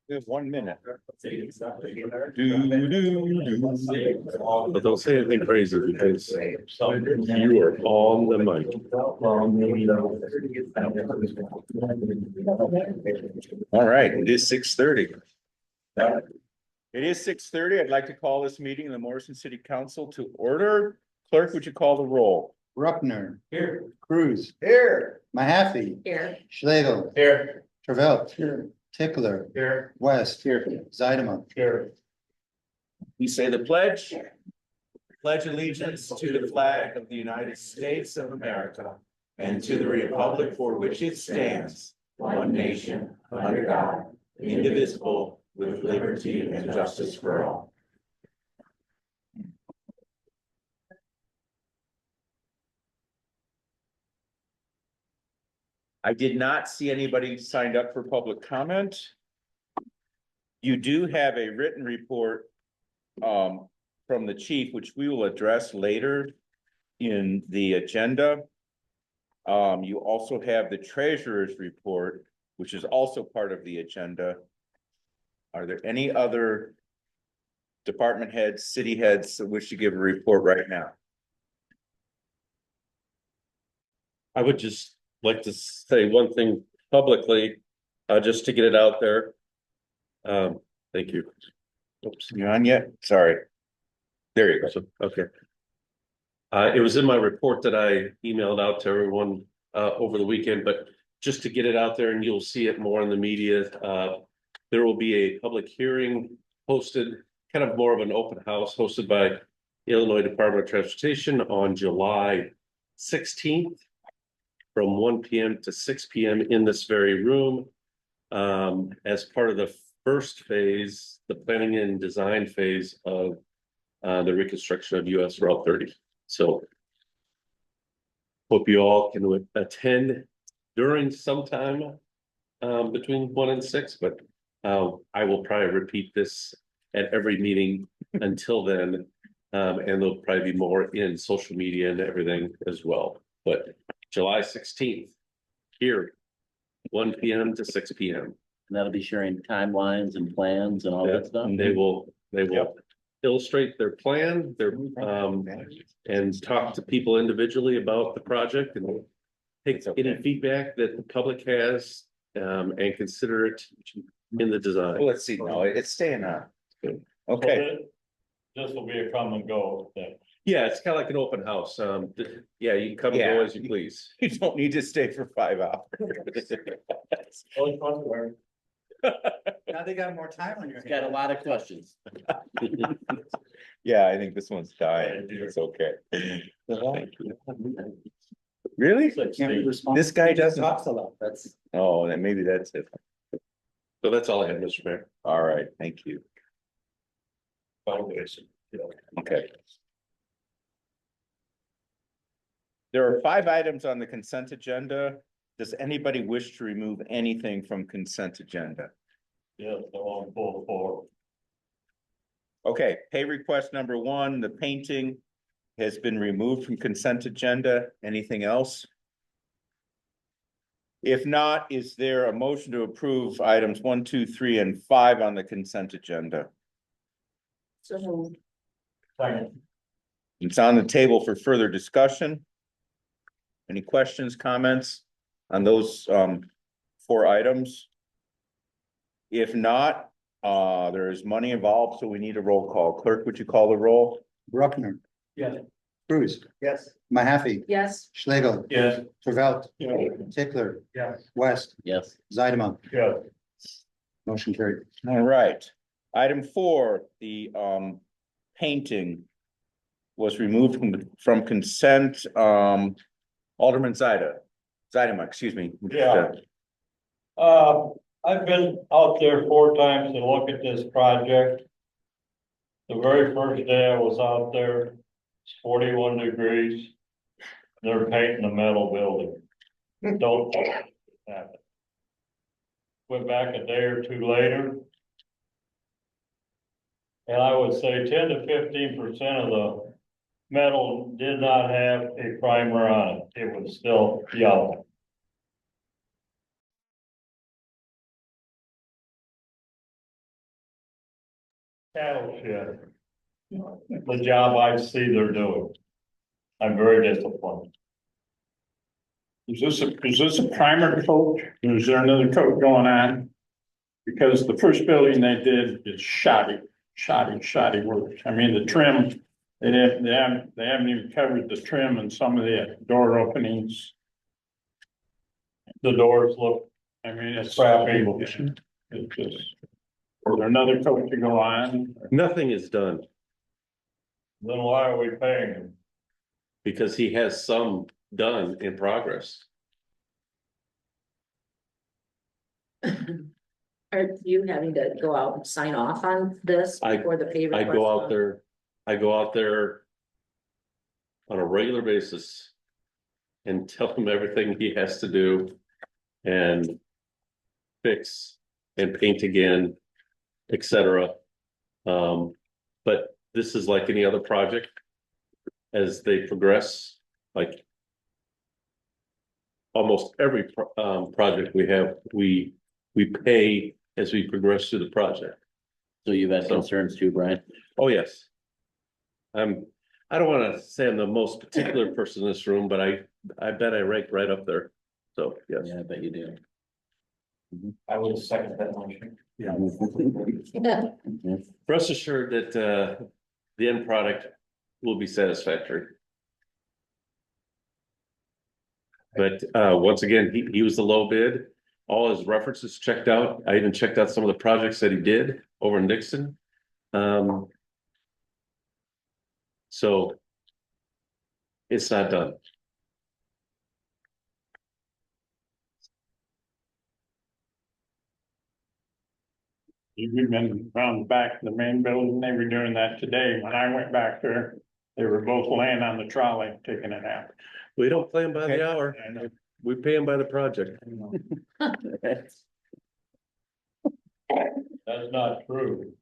We have 1 minute. But don't say anything crazy because you are on the mic. All right, it is 6:30. It is 6:30. I'd like to call this meeting of the Morrison City Council to order. Clerk, would you call the roll? Bruckner. Here. Cruz. Here. Mahaffey. Here. Schlegel. Here. Travelt. Here. Tickler. Here. West. Here. Zeidema. Here. We say the pledge. Pledge allegiance to the flag of the United States of America and to the republic for which it stands, one nation, under God, indivisible, with liberty and justice for all. I did not see anybody signed up for public comment. You do have a written report from the chief, which we will address later in the agenda. You also have the treasurer's report, which is also part of the agenda. Are there any other department heads, city heads that wish to give a report right now? I would just like to say one thing publicly, just to get it out there. Thank you. Oops. You on yet? Sorry. There you go. Okay. It was in my report that I emailed out to everyone over the weekend, but just to get it out there and you'll see it more in the media. There will be a public hearing hosted, kind of more of an open house hosted by Illinois Department of Transportation on July 16th from 1 p.m. to 6 p.m. in this very room. As part of the first phase, the planning and design phase of the reconstruction of US Route 30. So hope you all can attend during some time between 1 and 6, but I will probably repeat this at every meeting until then. And there'll probably be more in social media and everything as well. But July 16th, here, 1 p.m. to 6 p.m. And that'll be sharing timelines and plans and all that stuff. And they will illustrate their plan, and talk to people individually about the project and take any feedback that the public has, and consider it in the design. Well, let's see. No, it's staying on. Okay. This will be a come and go thing. Yeah, it's kind of like an open house. Yeah, you can come and go as you please. You don't need to stay for 5 hours. Now they got more time on your It's got a lot of questions. Yeah, I think this one's dying. It's okay. Really? This guy doesn't. Talks a lot. That's. Oh, then maybe that's it. So that's all I had, Mr. Mayor. All right, thank you. Okay. There are 5 items on the consent agenda. Does anybody wish to remove anything from consent agenda? Yes, I want to pull forward. Okay, pay request number 1, the painting has been removed from consent agenda. Anything else? If not, is there a motion to approve items 1, 2, 3, and 5 on the consent agenda? So Second. It's on the table for further discussion. Any questions, comments on those 4 items? If not, there is money involved, so we need a roll call. Clerk, would you call the roll? Bruckner. Yes. Cruz. Yes. Mahaffey. yes. Schlegel. Yes. Travelt. Yeah. Tickler. Yes. West. Yes. Zeidema. Yeah. Motion carried. All right. Item 4, the painting was removed from consent. Alderman Zeidema, excuse me. Yeah. I've been out there 4 times to look at this project. The very first day I was out there, it's 41 degrees. They're painting a metal building. Don't happen. Went back a day or 2 later. And I would say 10 to 15% of the metal did not have a primer on it. It was still yellow. cattle shed. The job I see they're doing. I'm very disappointed. Is this a primer coat, or is there another coat going on? Because the first building they did is shoddy work. I mean, the trim, they haven't even covered the trim and some of the door openings. The doors look I mean, it's crappy. It's just, is there another coat to go on? Nothing is done Then why are we paying them? because he has some done in progress. Are you having to go out and sign off on this I- before the pay? I request go out comes? there, I go out there on a regular basis and tell him everything he has to do and fix and paint again, etc. But this is like any other project. As they progress, like almost every project we have, we pay as we progress through the project. So you've had So- concerns too, Brian? Oh, yes. I don't wanna say I'm the most particular person in this room, but I bet I rank right up there. So, yes. Yeah, I bet you do. I would second that motion. Rest assured that the end product will be satisfactory. But once again, he was the low bid. All his references checked out. I even checked out some of the projects that he did over in Dixon. So it's not done. You've been around the back of the main building, they were doing that today. When I went back there, they were both laying on the trolley, taking a nap. We don't play them by Okay. the hour. I know, We pay them by the project. you know. That's not true.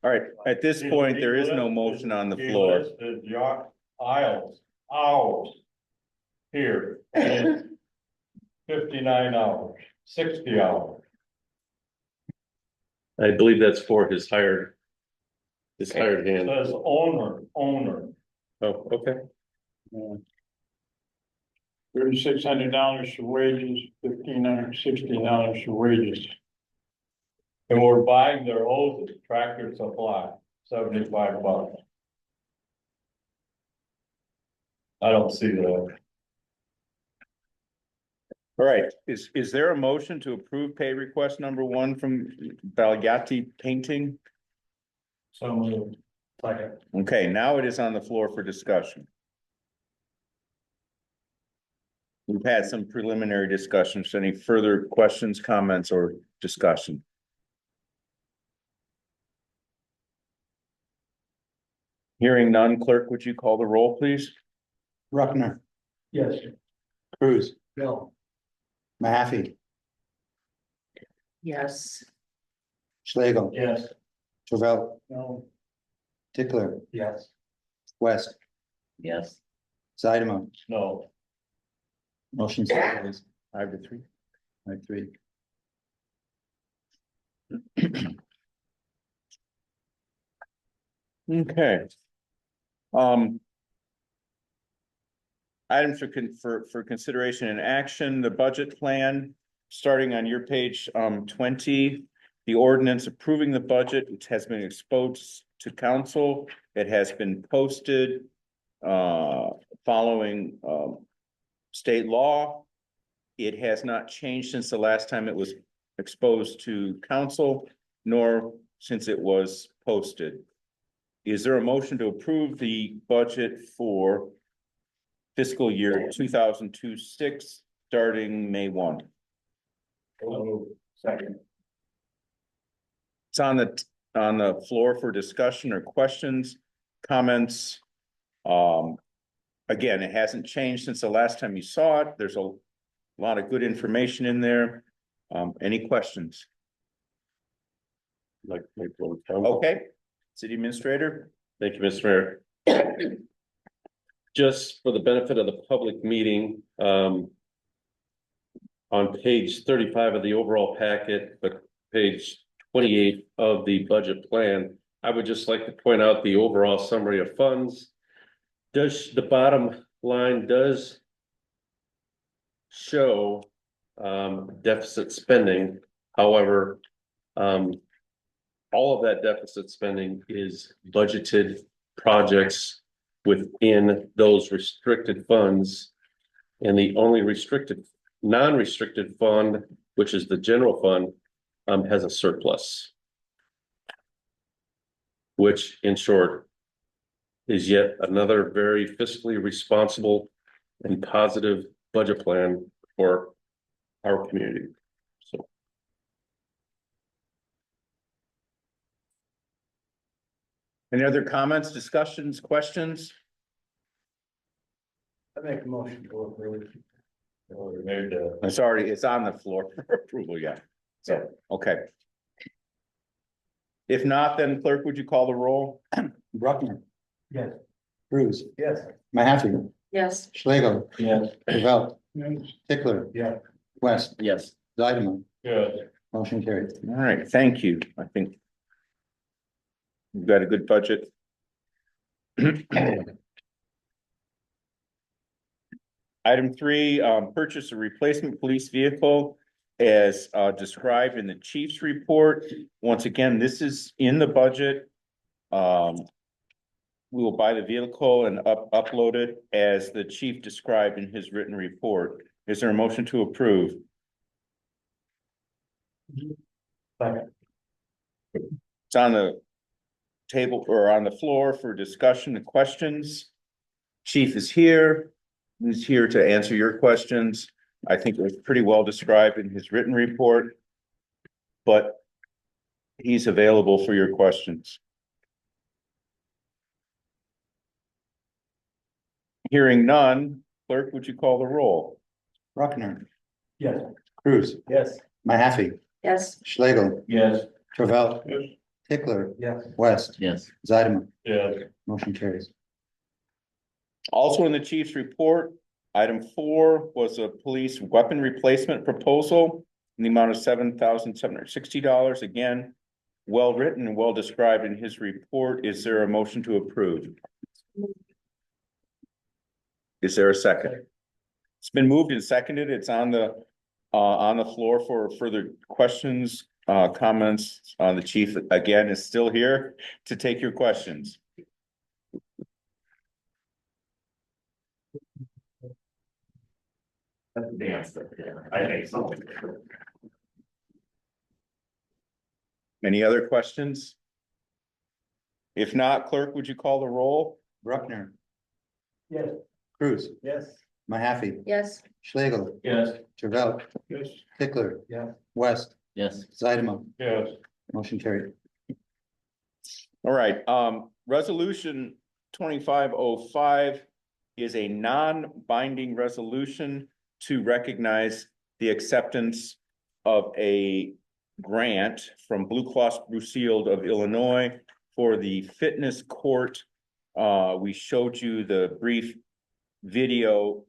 All right, at this point, there is no motion on the floor. He listed your hours here, and it's 59 hours, 60 hours. I believe that's for his hired It hand. says owner. Oh, okay. $3,600 for wages, $1,560 for wages. And we're buying their hoses, Tractor Supply, $75. I don't see that. All right, is there a motion to approve pay request number one from Balgatti Painting? So moved. Second. Okay, now it is on the floor for discussion. We've had some preliminary discussions. Any further questions, comments, or discussion? Hearing none, clerk, would you call the roll, please? Ruckner, Yes. Cruz, No. Mahaffey, Yes, Schlegel, Yes. Travell, No. Tickler, Yes. West, Yes, Zeidema, No. motion carries 5-3. 5-3. Okay. Items for consideration and action, the budget plan, starting on your page 20. The ordinance approving the budget, which has been exposed to council. It has been posted following state law. It has not changed since the last time it was exposed to council, nor since it was posted. Is there a motion to approve the budget for fiscal year 2026, starting May 1? Second. It's on the floor for discussion or questions, comments. Again, it hasn't changed since the last time you saw it. There's a lot of good information in there. Any questions? Okay, city administrator? Thank you, Mr. Mayor. Just for the benefit of the public meeting, on page 35 of the overall packet, but page 28 of the budget plan, I would just like to point out the overall summary of funds. The bottom line does show deficit spending. However, all of that deficit spending is budgeted projects within those restricted funds. And the only non-restricted fund, which is the general fund, has a surplus. Which in short is yet another very fiscally responsible and positive budget plan for our community. So. Any other comments, discussions, questions? I make a motion to approve. We made the. It's on the floor for approval, yeah. So, okay. If not, then clerk, would you call the roll? Bruckner, Yes. Cruz, Yes. Mahaffey, Yes, Schlegel, Yes. Travell, Tickler, Yeah. West, Yes, Zeidman, Yes. motion carried. All right, thank you. I think we've got a good budget. Item 3, purchase a replacement police vehicle as described in the chief's report. Once again, this is in the budget. We will buy the vehicle and upload it as the chief described in his written report. Is there a motion to approve? Second. It's on the table or on the floor for discussion and questions. Chief is here. He's here to answer your questions. I think it was pretty well described in his written report. But he's available for your questions. Hearing none, clerk, would you call the roll? Bruckner, Yes. Cruz, Yes. Mahaffey, yes, Schlegel, Yes. Travell, Yes. Tickler, Yes. West, yes, Zeidman, Yes. motion carries. Also in the chief's report, item 4 was a police weapon replacement proposal in the amount of $7,760. Again, well written and well described in his report. Is there a motion to approve? Is there a second? It's been moved and seconded. It's on the floor for further questions, comments. The chief again is still here to take your questions. I think so. Any other questions? If not, clerk, would you call the roll? Bruckner, Yes. Cruz, Yes. Mahaffey, yes, Schlegel, Yes. Travell, Yes. Tickler, Yeah. West, yes, Zeidman, Yes. motion carried. All right, resolution 2505 is a non-binding resolution to recognize the acceptance of a grant from Blue Cross Blue Shield of Illinois for the fitness court. We showed you the brief video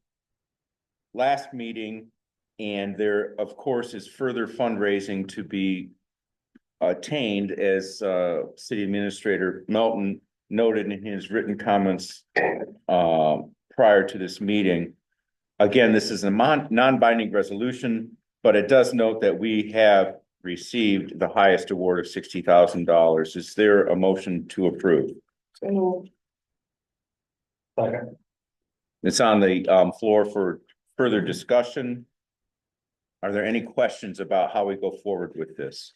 last meeting, and there, of course, is further fundraising to be attained, as City Administrator Melton noted in his written comments prior to this meeting. Again, this is a non-binding resolution, but it does note that we have received the highest award of $60,000. Is there a motion to approve? Second. It's on the floor for further discussion. Are there any questions about how we go forward with this?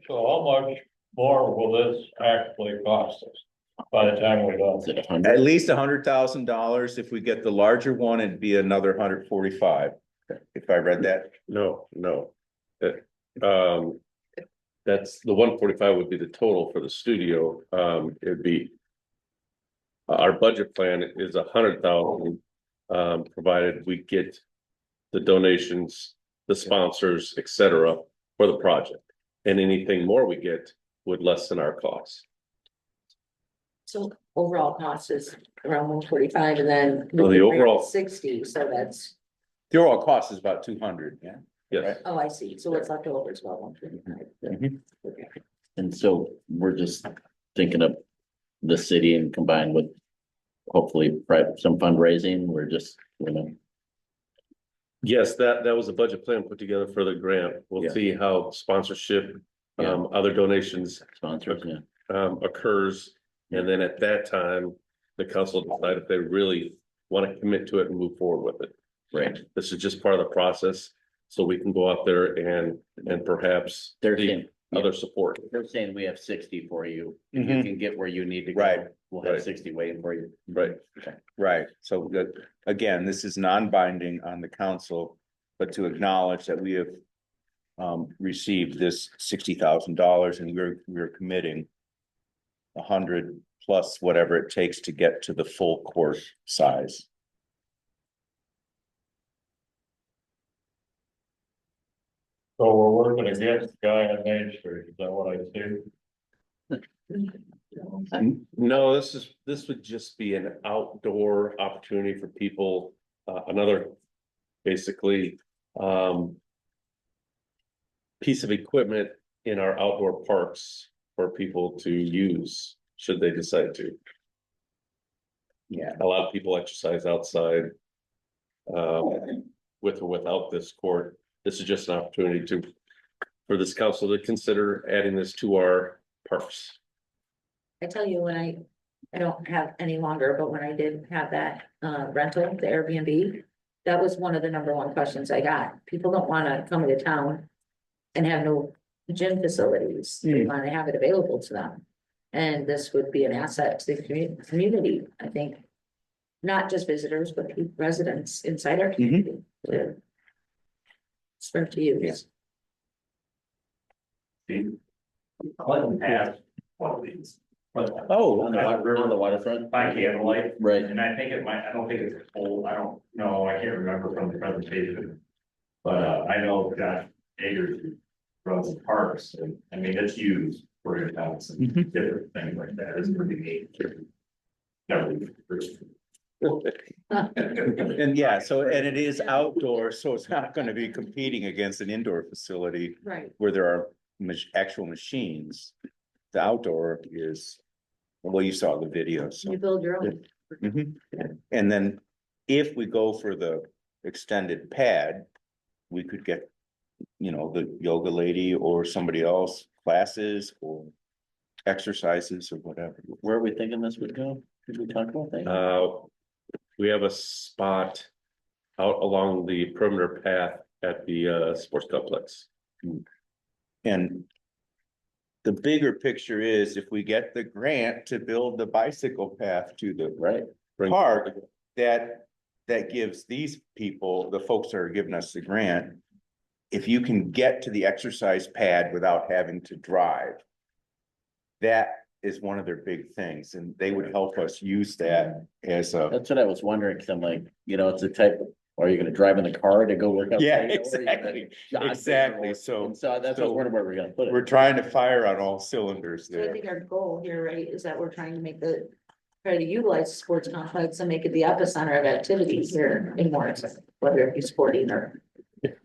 So how much more will this actually cost us by the time we're done? is it At 100? least $100,000. If we get the larger one, it'd be another 145. If I read that. No. That's the 145 would be the total for the studio. It'd be. Our budget plan is 100,000, provided we get the donations, the sponsors, et cetera, for the project. And anything more we get would lessen our costs. so overall cost is around 145 and then. Well, the overall- 60, so that's, The overall cost is about 200, yeah. Yes, oh, I see, so what's left over is about 135. Mhm. Okay. And so we're just thinking of the city and combined with hopefully some fundraising, we're just, Yes, that was a budget plan put together for the grant. We'll Yeah. see how sponsorship, Yeah. other donations, sponsors, yeah. occurs. And then at that time, the council decide if they really want to commit to it and move forward with it. Right. This is just part of the process, so we can go out there and perhaps They're seek saying, other support. they're saying we have 60 for you. If you Mhm. can get where you need to go. Right, We'll have right. 60 waiting for you. Right. right. So that, again, this is non-binding on the council, but to acknowledge that we have received this $60,000 and we're committing 100 plus whatever it takes to get to the full court size. So we're working against the guy on Main Street, is that what I see? No, this would just be an outdoor opportunity for people, another basically, piece of equipment in our outdoor parks for people to use, should they decide to. Yeah. A lot of people exercise outside. With or without this court, this is just an opportunity for this council to consider adding this to our parks. I tell you, when I don't have any longer, but when I did have that rental, the Airbnb, that was one of the number one questions I got. People don't wanna come into town and have no gym facilities. They wanna have it available to them. And this would be an asset to the community, I think. Not just visitors, but residents inside our community. to Start to use. Clinton has one of these. Oh, On the waterfront. By candlelight, Right. and I think it might, I don't think it's full, I don't know, I can't remember from the presentation. But I know Josh Agers who runs the parks, and I mean, it's used for events and different things like that, it's pretty neat. Never- and yeah, so, and it is outdoor, so it's not gonna be competing against an indoor facility Right. where there are actual machines. The outdoor is, well, you saw the video, so. You build your own. Mhm. And then if we go for the extended pad, we could get, the yoga lady or somebody else, classes or exercises or whatever. Where are we thinking this would go? Did we talk about that? We have a spot out along the perimeter path at the sports complex. And the bigger picture is if we get the grant to build the bicycle path to the Right. park, that gives these people, the folks that are giving us the grant, if you can get to the exercise pad without having to drive, that is one of their big things, and they would help us use that as a. That's what I was wondering, cause I'm like, it's a type of, are you gonna drive in the car to go work out? Yeah, Or are you gonna exactly, jog exactly, there? so And so that's what I was wondering where we're gonna put it. we're trying to fire on all cylinders So I there. think our goal here, right, is that we're trying to try to utilize the sports complex and make it the epicenter of activities here in Morrison, whether it be sporting or.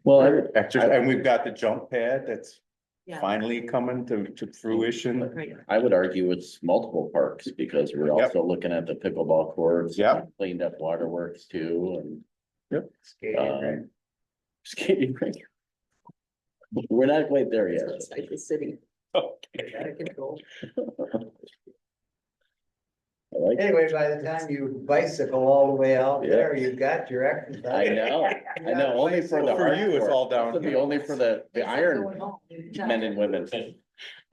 Well, Exercise, and we've got the jump pad that's Yeah. finally coming to fruition. Right. I would argue it's multiple parks because we're Yep. also looking at the pickleball courts. Yep. Cleaned up waterworks too and. Skating rink. Skating rink. We're not quite there yet. It's like the city. Okay. out of control. I like it. Anyway, by the time you bicycle all the way out Yeah. there, you've got your exercise. I know, only for the. For you, it's all hardcore. downhill. Only for the Going iron home. men and women.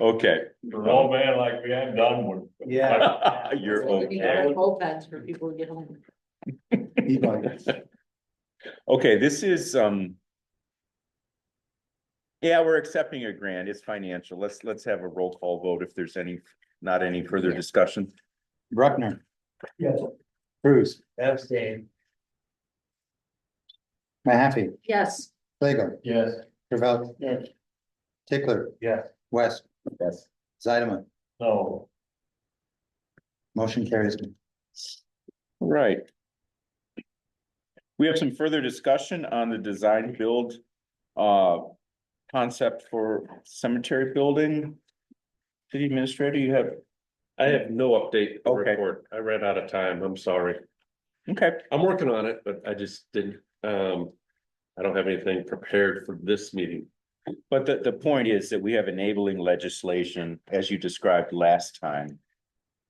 Okay, For an old man like me, I'm done with. Yeah. you're So we need okay. our mopeds for people to get home. E-bikes. Okay, this is, yeah, we're accepting a grant. It's financial. Let's have a roll call vote if there's not any further Yeah. discussion. Bruckner. Yes. Cruz. Abstain. Mahaffey. Yes, Flagel. Yes. Ravel. Yes. Tickler. Yes. West. Yes. Zeideman. No, Motion carries. Right. We have some further discussion on the design build concept for cemetery building. City Administrator, you have, I have no update to Okay. report. I ran out of time. I'm sorry. okay, I'm working on it, but I just didn't, I don't have anything prepared for this meeting. but the point is that we have enabling legislation, as you described last time.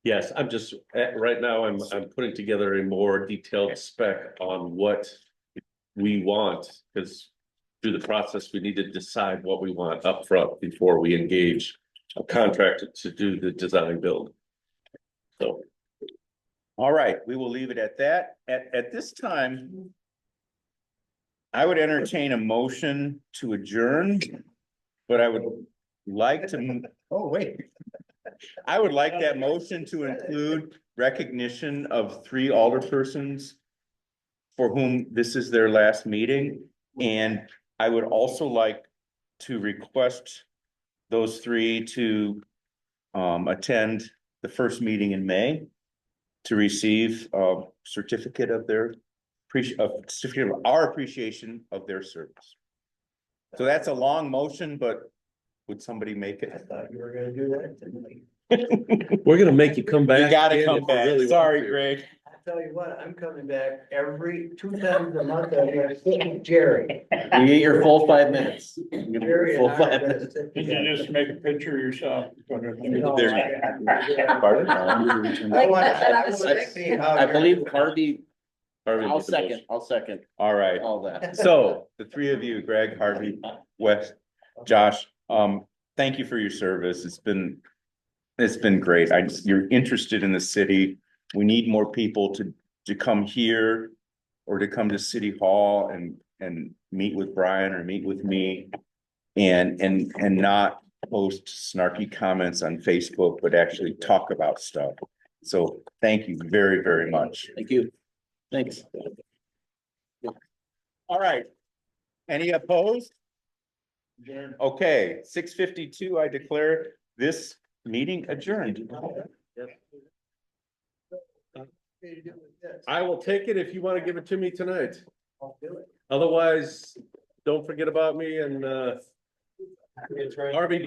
Yes, I'm just, right now, I'm putting together a more detailed spec on what we want, because through the process, we need to decide what we want upfront before we engage a contractor to do the design build. So, All right, we will leave it at that. At this time, I would entertain a motion to adjourn, but I would like to, oh, wait. I would like that motion to include recognition of 3 alderpersons for whom this is their last meeting. And I would also like to request those 3 to attend the first meeting in May to receive a certificate of their certificate of our appreciation of their service. So that's a long motion, but would somebody make it? You were gonna do that tonight. we're gonna make you come back. You gotta again come if you back. really want Sorry, to. Greg. I tell you what, I'm coming back every 2 times a month. I'm gonna sit with Jerry. You get your full 5 minutes. You get your Jerry full and I are 5 gonna minutes. sit Did together. you just make a picture of yourself? No, There. I Pardon? wanna see how I you're- believe Harvey, Harvey I'll made the motion. second All right. all that. So the 3 of you, Greg, Harvey, Wes, Josh, thank you for your service. It's been great. You're interested in the city. We need more people to come here or to come to City Hall and meet with Brian or meet with me and not post snarky comments on Facebook, but actually talk about stuff. So thank you very, very much. Thank you. Thanks. All right. Any opposed? Okay, 6:52, I declare this meeting adjourned. I will take it if you want to give it to me tonight. I'll do it. Otherwise, don't forget about me and, Harvey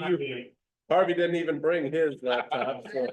didn't even bring his laptop, so.